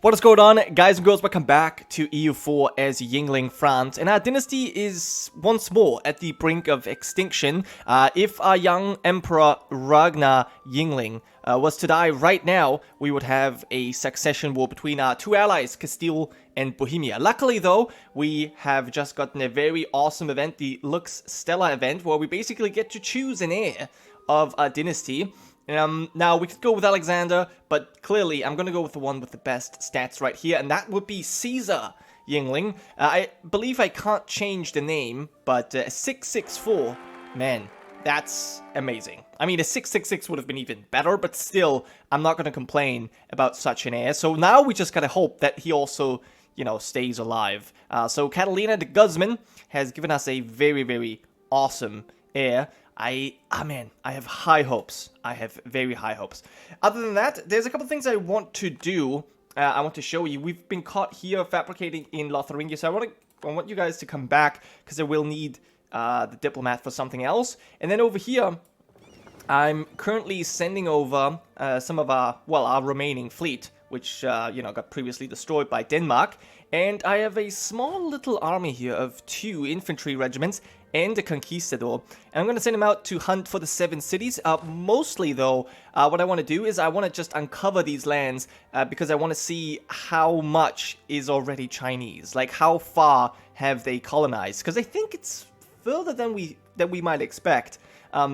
What is going on, guys and girls? Welcome back to EU4 as Yngling France, and our dynasty is once more at the brink of extinction. If our young Emperor Ragnar Yngling was to die right now, we would have a succession war between our two allies, Castile and Bohemia. Luckily though, we have just gotten a very awesome event, the Lux Stella event, where we basically get to choose an heir of our dynasty. Now, we could go with Alexander, but clearly I'm going to go with the one with the best stats right here, and that would be Caesar Yngling. I believe I can't change the name, but 664, man, that's amazing. I mean, a 666 would have been even better, but still, I'm not going to complain about such an heir. So now we just got to hope that he also, you know, stays alive. So Catalina the Guzman has given us a very, very awesome heir. I have high hopes. I have very high hopes. Other than that, there's a couple things I want to do. I want to show you. We've been caught here fabricating in Lotharingia, so I want you guys to come back, because I will need the diplomat for something else. And then over here, I'm currently sending over some of our remaining fleet, which, got previously destroyed by Denmark. And I have a small little army here of 2 infantry regiments and a conquistador. And I'm going to send him out to hunt for the 7 cities. Mostly, though, what I want to do is I want to just uncover these lands because I want to see how much is already Chinese. Like, how far have they colonized? Because I think it's further than we might expect.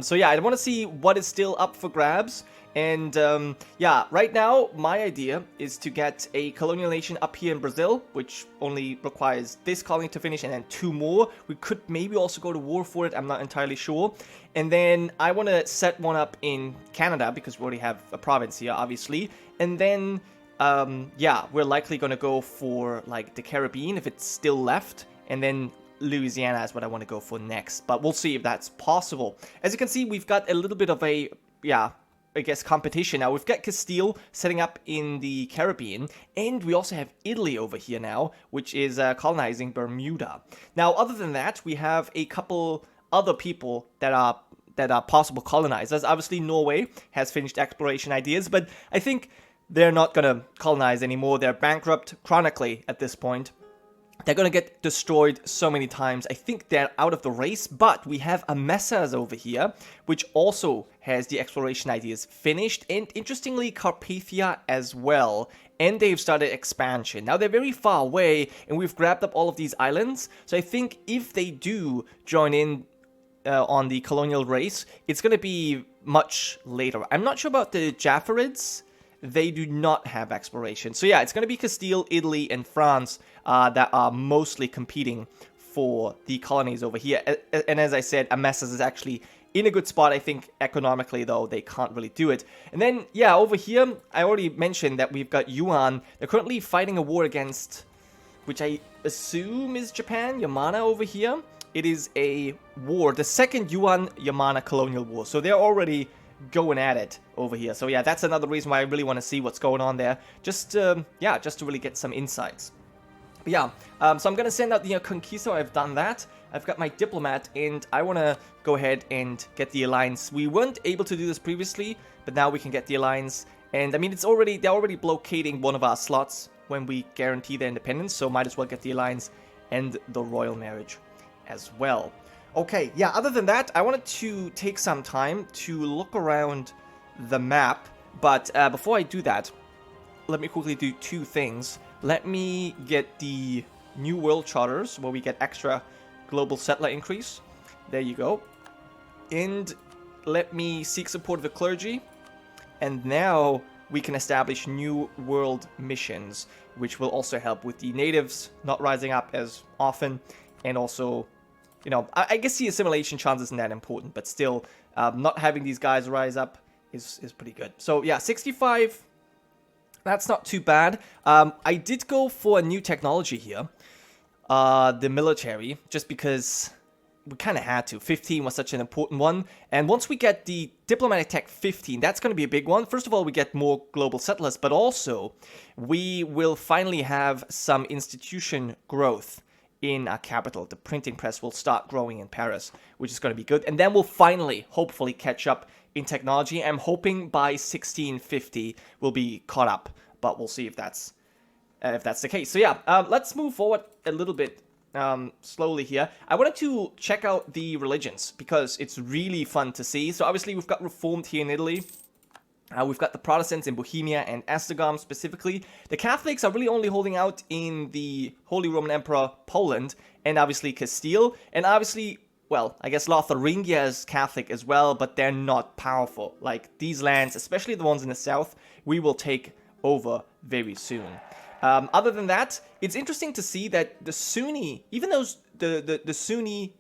So yeah, I want to see what is still up for grabs. And right now, my idea is to get a colonial nation up here in Brazil, which only requires this colony to finish, and then 2 more. We could maybe also go to war for it, I'm not entirely sure. And then I want to set one up in Canada, because we already have a province here, obviously. And then, we're likely going to go for, like, the Caribbean, if it's still left. And then Louisiana is what I want to go for next. But we'll see if that's possible. As you can see, we've got a little bit of a, competition. Now, we've got Castile setting up in the Caribbean, and we also have Italy over here now, which is colonizing Bermuda. Now, other than that, we have a couple other people that are possible colonizers. Obviously, Norway has finished exploration ideas, but I think they're not going to colonize anymore. They're bankrupt chronically at this point. They're going to get destroyed so many times. I think they're out of the race, but we have a Mesian over here, which also has the exploration ideas finished, and interestingly, Carpathia as well. And they've started expansion. Now, they're very far away, and we've grabbed up all of these islands. So I think if they do join in on the colonial race, it's going to be much later. I'm not sure about the Jaffarids. They do not have exploration. So yeah, it's going to be Castile, Italy, and France that are mostly competing for the colonies over here. And as I said, Amesas is actually in a good spot. I think economically, though, they can't really do it. And then, yeah, over here, I already mentioned that we've got Yuan. They're currently fighting a war against, which I assume is Japan, Yamana over here. It is a war, the second Yuan-Yamana colonial war. So they're already going at it over here. So yeah, that's another reason why I really want to see what's going on there. Just to really get some insights. But yeah, so I'm going to send out the Conquistador. I've done that. I've got my diplomat, and I want to go ahead and get the alliance. We weren't able to do this previously, but now we can get the alliance. And I mean, they're already blockading one of our slots when we guarantee their independence, so might as well get the alliance and the royal marriage as well. Okay, yeah, other than that, I wanted to take some time to look around the map, but before I do that, let me quickly do 2 things. Let me get the New World Charters, where we get extra global settler increase. There you go. And let me seek support of the clergy, and now we can establish New World missions, which will also help with the natives not rising up as often, and also, you know, I guess the assimilation chance isn't that important, but still, not having these guys rise up is pretty good. So yeah, 65, that's not too bad. I did go for a new technology here, the military, just because we kind of had to. 15 was such an important one, and once we get the diplomatic tech 15, that's going to be a big one. First of all, we get more global settlers, but also we will finally have some institution growth in our capital. The printing press will start growing in Paris, which is going to be good. And then we'll finally, hopefully, catch up in technology. I'm hoping by 1650 we'll be caught up, but we'll see if that's if that's the case. So yeah, let's move forward a little bit slowly here. I wanted to check out the religions because it's really fun to see. So obviously we've got Reformed here in Italy. We've got the Protestants in Bohemia and Esztergom specifically. The Catholics are really only holding out in the Holy Roman Emperor Poland and obviously Castile. And obviously, well, I guess Lotharingia is Catholic as well, but they're not powerful. Like these lands, especially the ones in the south, we will take over very soon. Other than that, it's interesting to see that the Sunni, even though the Sunni,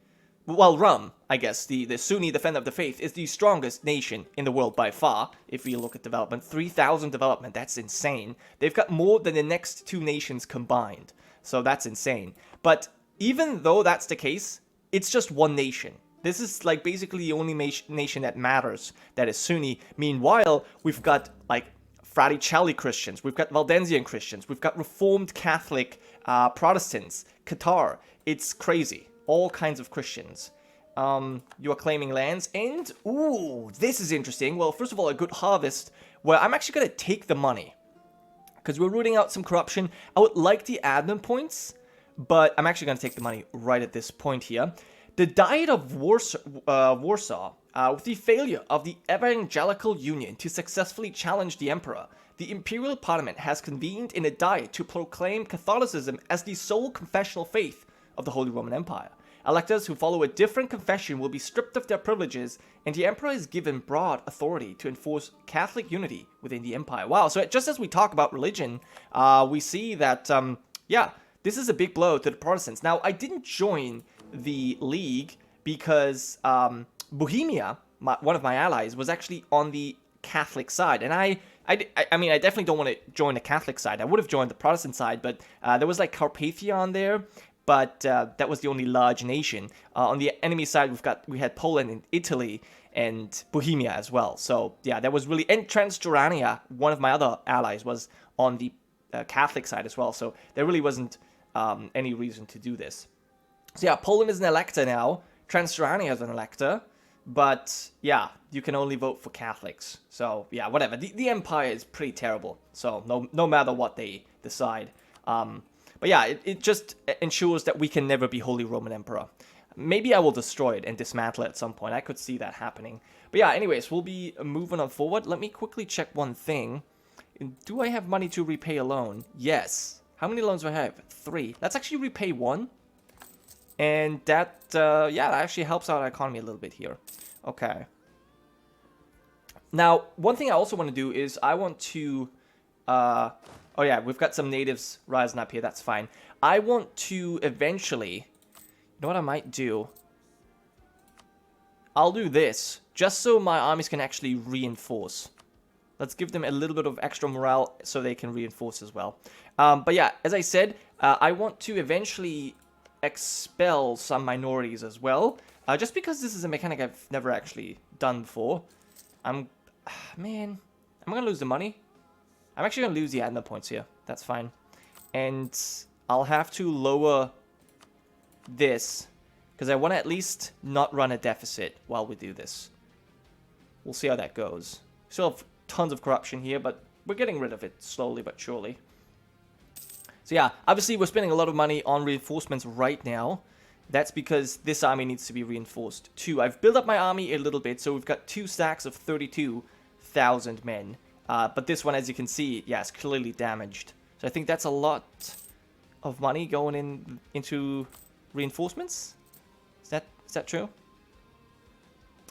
well, Rum, I guess, the Sunni Defender of the Faith, is the strongest nation in the world by far, if we look at development. 3,000 development, that's insane. They've got more than the next two nations combined, so that's insane. But even though that's the case, it's just one nation. This is like basically the only nation that matters, that is Sunni. Meanwhile, we've got like Fraticelli Christians, we've got Valdensian Christians, we've got Reformed Catholic Protestants, Qatar. It's crazy. All kinds of Christians. You are claiming lands, and ooh, this is interesting. Well, first of all, a good harvest, where I'm actually going to take the money, because we're rooting out some corruption. I would like the admin points, but I'm actually going to take the money right at this point here. The Diet of Warsaw, with the failure of the Evangelical Union to successfully challenge the Emperor, the Imperial Parliament has convened in a Diet to proclaim Catholicism as the sole confessional faith of the Holy Roman Empire. Electors who follow a different confession will be stripped of their privileges, and the Emperor is given broad authority to enforce Catholic unity within the Empire. Wow, so just as we talk about religion, we see that, yeah, this is a big blow to the Protestants. Now, I didn't join the League because Bohemia, one of my allies, was actually on the Catholic side, and I mean, I definitely don't want to join the Catholic side. I would have joined the Protestant side, but there was like Carpathia on there, but that was the only large nation. On the enemy side, we had Poland and Italy and Bohemia as well. So yeah, that was really, and Transjordania, one of my other allies, was on the Catholic side as well. So there really wasn't any reason to do this. So yeah, Poland is an elector now. Transjordania is an elector. But yeah, you can only vote for Catholics. So yeah, whatever. The empire is pretty terrible. So no matter what they decide. But yeah, it just ensures that we can never be Holy Roman Emperor. Maybe I will destroy it and dismantle it at some point. I could see that happening. But yeah, anyways, we'll be moving on forward. Let me quickly check one thing. Do I have money to repay a loan? Yes. How many loans do I have? 3. Let's actually repay 1. And that, yeah, that actually helps out our economy a little bit here. Okay. Now, one thing I also want to do is I want to, oh yeah, we've got some natives rising up here. That's fine. I want to eventually, you know what I might do? I'll do this just so my armies can actually reinforce. Let's give them a little bit of extra morale so they can reinforce as well. But yeah, as I said, I want to eventually expel some minorities as well. Just because this is a mechanic I've never actually done before. Man, am I going to lose the money? I'm actually going to lose the Addendum points here. That's fine. And I'll have to lower this, because I want to at least not run a deficit while we do this. We'll see how that goes. Still have tons of corruption here, but we're getting rid of it slowly but surely. So yeah, obviously we're spending a lot of money on reinforcements right now. That's because this army needs to be reinforced too. I've built up my army a little bit, so we've got 2 stacks of 32,000 men. But this one, as you can see, yeah, is clearly damaged. So I think that's a lot of money going into reinforcements. Is that true?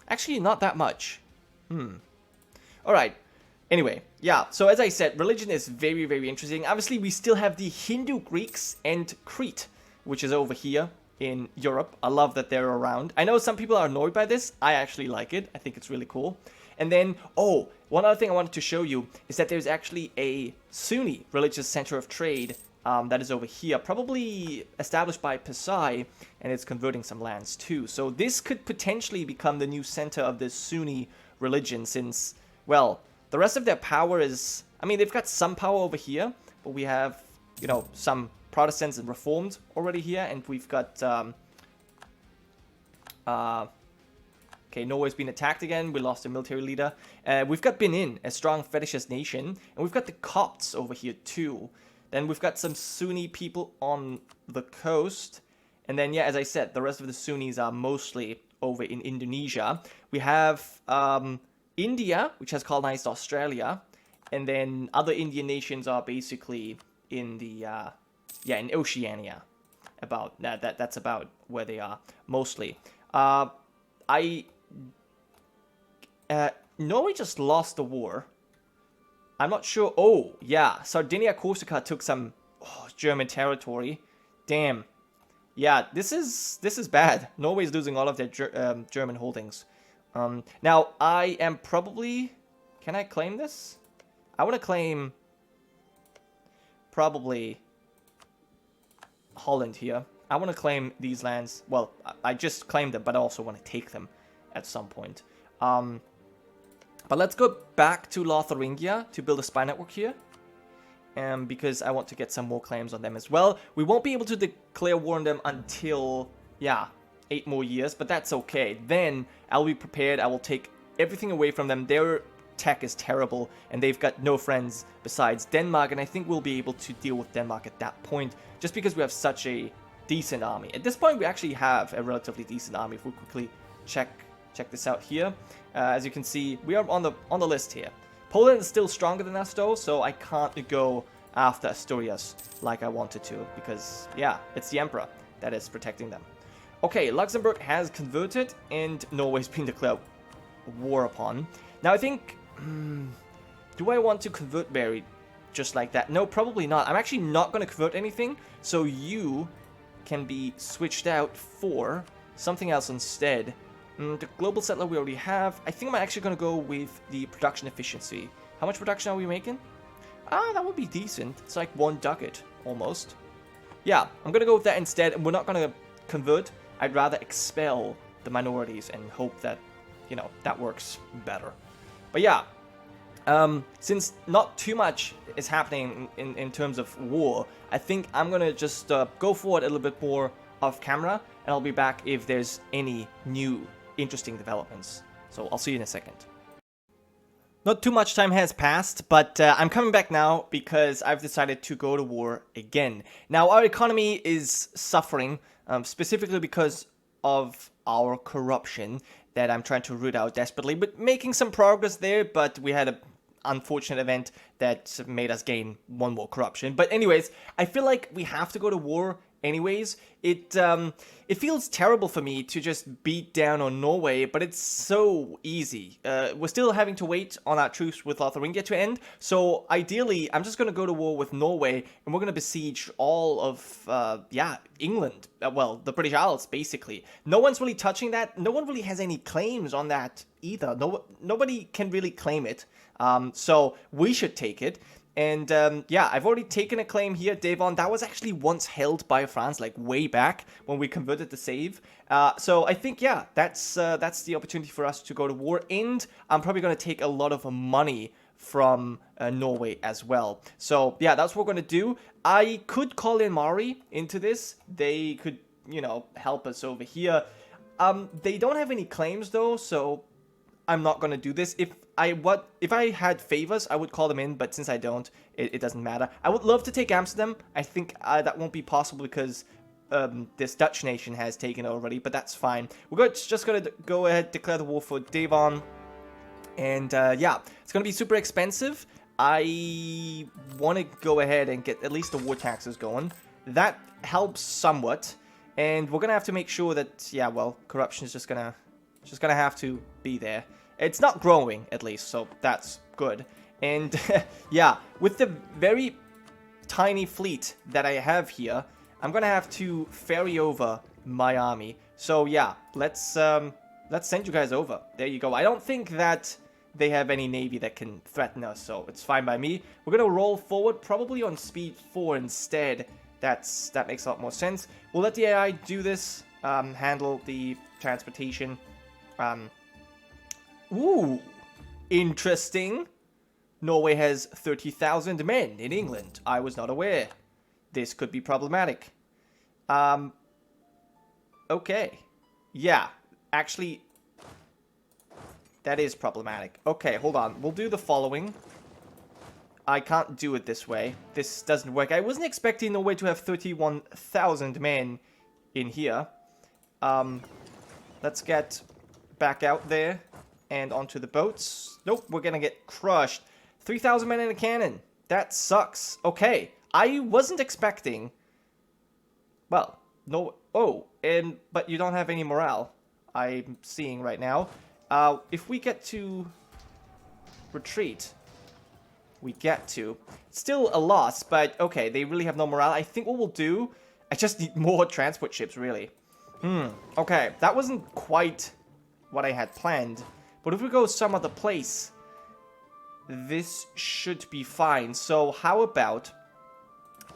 Actually, not that much. Alright. Anyway, yeah, so as I said, religion is very, very interesting. Obviously, we still have the Hindu Greeks and Crete, which is over here in Europe. I love that they're around. I know some people are annoyed by this. I actually like it. I think it's really cool. And then, oh, one other thing I wanted to show you is that there's actually a Sunni religious center of trade that is over here, probably established by Pasai, and it's converting some lands too. So this could potentially become the new center of this Sunni religion since, well, the rest of their power is, I mean, they've got some power over here, but we have, you know, some Protestants and Reformed already here, and we've got, okay, Norway's been attacked again. We lost a military leader. We've got Benin, a strong fetishist nation, and we've got the Copts over here too. Then we've got some Sunni people on the coast. And then, yeah, as I said, the rest of the Sunnis are mostly over in Indonesia. We have India, which has colonized Australia. And then other Indian nations are basically in the, in Oceania. That's about where they are, mostly. Norway just lost the war. I'm not sure. Oh, yeah. Sardinia, Corsica took some German territory. Damn. Yeah, this is bad. Norway's losing all of their German holdings. Now, I am probably... Can I claim this? I want to claim... Probably... Holland here. I want to claim these lands. Well, I just claimed them, but I also want to take them at some point. But let's go back to Lotharingia to build a spy network here. Because I want to get some more claims on them as well. We won't be able to declare war on them until, 8 more years, but that's okay. Then I'll be prepared. I will take everything away from them. Their tech is terrible, and they've got no friends besides Denmark, and I think we'll be able to deal with Denmark at that point, just because we have such a decent army. At this point, we actually have a relatively decent army. If we quickly check this out here, as you can see, we are on the list here. Poland is still stronger than us though, so I can't go after Asturias like I wanted to, because, it's the Emperor that is protecting them. Okay, Luxembourg has converted, and Norway's been declared war upon. Now, I think, do I want to convert Barry just like that? No, probably not. I'm actually not going to convert anything, so you can be switched out for something else instead. The global settler we already have. I think I'm actually going to go with the production efficiency. How much production are we making? That would be decent. It's like 1 ducat, almost. Yeah, I'm going to go with that instead. And we're not going to convert. I'd rather expel the minorities and hope that, that works better. But yeah, since not too much is happening in terms of war, I think I'm going to just go forward a little bit more off camera. And I'll be back if there's any new interesting developments. So I'll see you in a second. Not too much time has passed, but I'm coming back now because I've decided to go to war again. Now, our economy is suffering, specifically because of our corruption that I'm trying to root out desperately, but making some progress there, but we had an unfortunate event that made us gain 1 more corruption. But anyways, I feel like we have to go to war anyways. It feels terrible for me to just beat down on Norway, but it's so easy. We're still having to wait on our truce with Lotharingia to end, so ideally, I'm just going to go to war with Norway, and we're going to besiege all of, England. Well, the British Isles, basically. No one's really touching that. No one really has any claims on that either. Nobody can really claim it, so we should take it. And, I've already taken a claim here, Devon. That was actually once held by France, like, way back when we converted the save. So I think, that's the opportunity for us to go to war. And I'm probably going to take a lot of money from Norway as well. So, that's what we're going to do. I could call in Mari into this. They could, help us over here. They don't have any claims, though, so I'm not going to do this. If I had favors, I would call them in, but since I don't, it doesn't matter. I would love to take Amsterdam. I think that won't be possible because this Dutch nation has taken it already, but that's fine. We're just going to go ahead, declare the war for Devon. And it's going to be super expensive. I want to go ahead and get at least the war taxes going. That helps somewhat. And we're going to have to make sure that, corruption is just going to have to be there. It's not growing, at least, so that's good. And, with the very tiny fleet that I have here, I'm gonna have to ferry over my army. So, let's send you guys over. There you go. I don't think that they have any navy that can threaten us, so it's fine by me. We're gonna roll forward, probably on speed 4 instead. That makes a lot more sense. We'll let the AI do this, handle the transportation. Ooh, interesting. Norway has 30,000 men in England. I was not aware. This could be problematic. Okay. Yeah, actually, that is problematic. Okay, hold on. We'll do the following. I can't do it this way. This doesn't work. I wasn't expecting Norway to have 31,000 men in here. Let's get back out there and onto the boats. Nope, we're gonna get crushed. 3,000 men in a cannon. That sucks. Okay, I wasn't expecting... Well, no... Oh, but you don't have any morale, I'm seeing right now. If we get to retreat... We get to. Still a loss, but okay, they really have no morale. I think what we'll do... I just need more transport ships, really. Okay, that wasn't quite what I had planned. But if we go some other place, this should be fine. So how about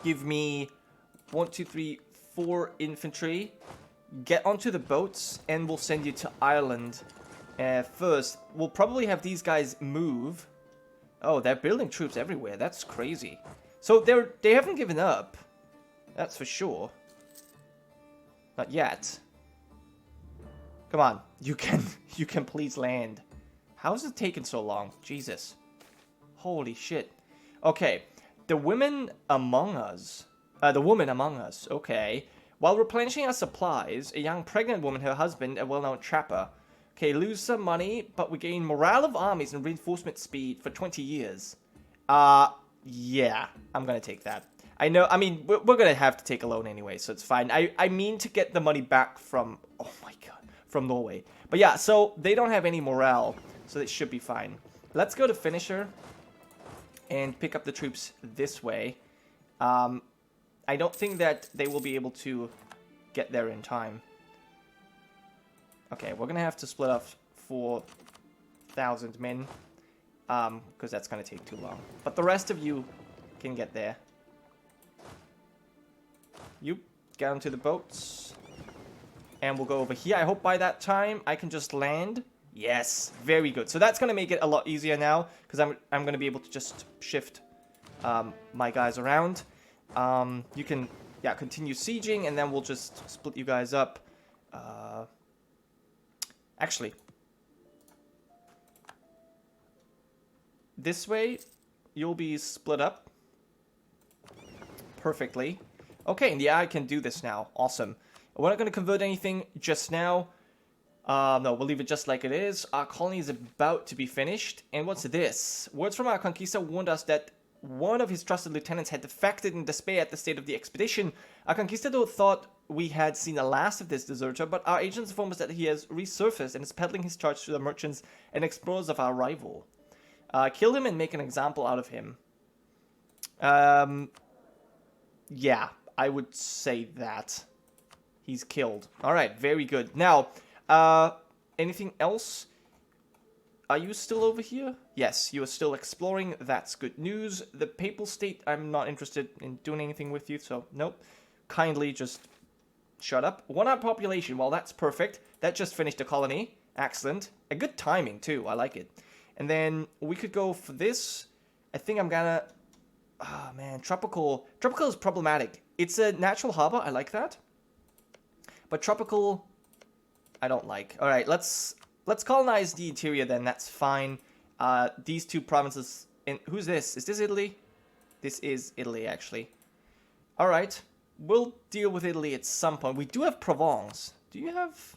give me 1, 2, 3, 4 infantry, get onto the boats, and we'll send you to Ireland. First, we'll probably have these guys move. Oh, they're building troops everywhere. That's crazy. So they haven't given up. That's for sure. Not yet. Come on, you can please land. How is it taking so long? Jesus. Holy shit. Okay, the women among us. The woman among us. Okay. While replenishing our supplies, a young pregnant woman, her husband, a well-known trapper. Okay, lose some money, but we gain morale of armies and reinforcement speed for 20 years. Yeah, I'm gonna take that. I know, I mean, we're gonna have to take a loan anyway, so it's fine. I mean to get the money back from, oh my god, from Norway. But yeah, so they don't have any morale, so it should be fine. Let's go to Finisher and pick up the troops this way. I don't think that they will be able to get there in time. Okay, we're gonna have to split off 4,000 men, because that's gonna take too long. But the rest of you can get there. You get onto the boats, and we'll go over here. I hope by that time I can just land. Yes, very good. So that's gonna make it a lot easier now, because I'm gonna be able to just shift my guys around. You can continue sieging, and then we'll just split you guys up. Actually, this way you'll be split up perfectly. Okay, and yeah, I can do this now. Awesome. We're not going to convert anything just now. No, we'll leave it just like it is. Our colony is about to be finished. And what's this? Words from our conquista warned us that one of his trusted lieutenants had defected in despair at the state of the expedition. Our conquistador thought we had seen the last of this deserter, but our agents informed us that he has resurfaced and is peddling his charge to the merchants and explorers of our rival. Kill him and make an example out of him. Yeah, I would say that. He's killed. Alright, very good. Now, anything else? Are you still over here? Yes, you are still exploring. That's good news. The Papal State, I'm not interested in doing anything with you, so nope. Kindly just shut up. 1 population, well, that's perfect. That just finished a colony. Excellent. A good timing, too. I like it. And then we could go for this. I think I'm gonna... Ah, man, tropical. Tropical is problematic. It's a natural harbor. I like that. But tropical, I don't like. All right, let's colonize the interior then. That's fine. These 2 provinces. Who's this? Is this Italy? This is Italy, actually. All right. We'll deal with Italy at some point. We do have Provence. Do you have...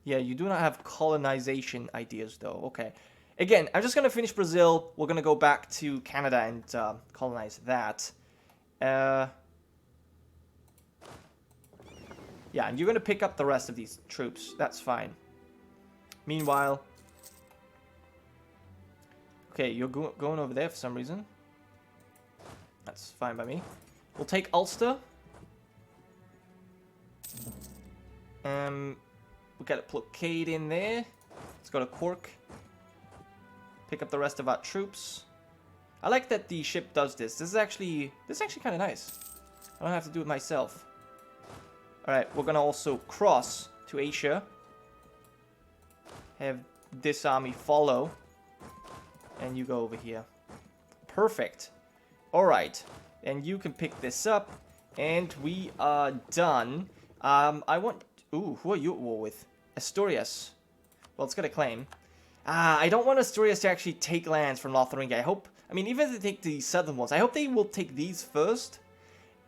Yeah, you do not have colonization ideas, though. Okay. Again, I'm just going to finish Brazil. We're going to go back to Canada and colonize that. Yeah, and you're going to pick up the rest of these troops. That's fine. Meanwhile... Okay, you're going over there for some reason. That's fine by me. We'll take Ulster. We got a blockade in there. Let's go to Cork. Pick up the rest of our troops. I like that the ship does this. This is actually kind of nice. I don't have to do it myself. Alright, we're gonna also cross to Asia. Have this army follow. And you go over here. Perfect. Alright. And you can pick this up. And we are done. I want... Ooh, who are you at war with? Asturias. Well, it's got a claim. I don't want Asturias to actually take lands from Lotharingia. I hope I mean, even if they take the southern ones, I hope they will take these first.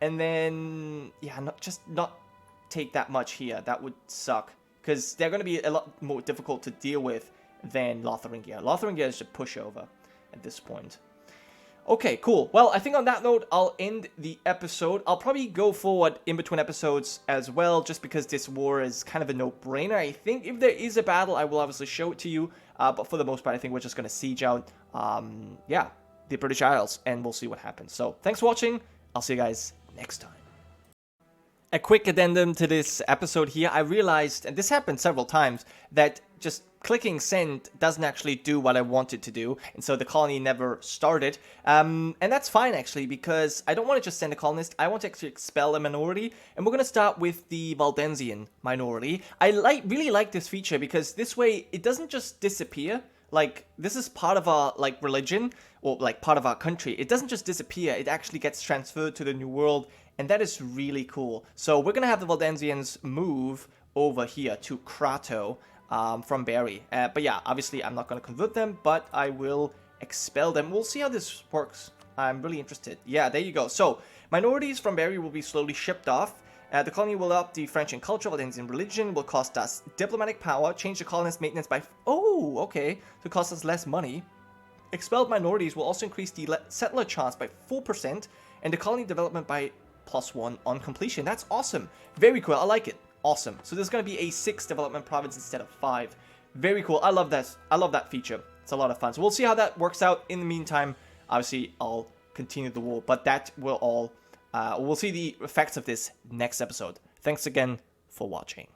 And then, yeah, not take that much here. That would suck. Because they're going to be a lot more difficult to deal with than Lotharingia. Lotharingia is a pushover at this point. Okay, cool. Well, I think on that note, I'll end the episode. I'll probably go forward in between episodes as well, just because this war is kind of a no-brainer. I think if there is a battle, I will obviously show it to you. But for the most part, I think we're just going to siege out, yeah, the British Isles, and we'll see what happens. So, thanks for watching. I'll see you guys next time. A quick addendum to this episode here. I realized, and this happened several times, that just clicking send doesn't actually do what I wanted to do, and so the colony never started. And that's fine, actually, because I don't want to just send a colonist. I want to actually expel a minority, and we're going to start with the Valdensian minority. I really like this feature, because this way, it doesn't just disappear. Like, this is part of our, like, religion, or, like, part of our country. It doesn't just disappear. It actually gets transferred to the New World, and that is really cool. So we're going to have the Valdensians move over here to Krato from Barry. But yeah, obviously I'm not going to convert them, but I will expel them. We'll see how this works. I'm really interested. Yeah, there you go. So minorities from Barry will be slowly shipped off. The colony will adopt the French and culture, Valdensian religion, will cost us diplomatic power, change the colonist maintenance by... Oh, okay. So it costs us less money. Expelled minorities will also increase the settler chance by 4%, and the colony development by +1 on completion. That's awesome. Very cool. I like it. Awesome. So there's going to be a 6 development province instead of 5. Very cool. I love that. I love that feature. It's a lot of fun. So we'll see how that works out. In the meantime, obviously, I'll continue the war, but that will all... we'll see the effects of this next episode. Thanks again for watching.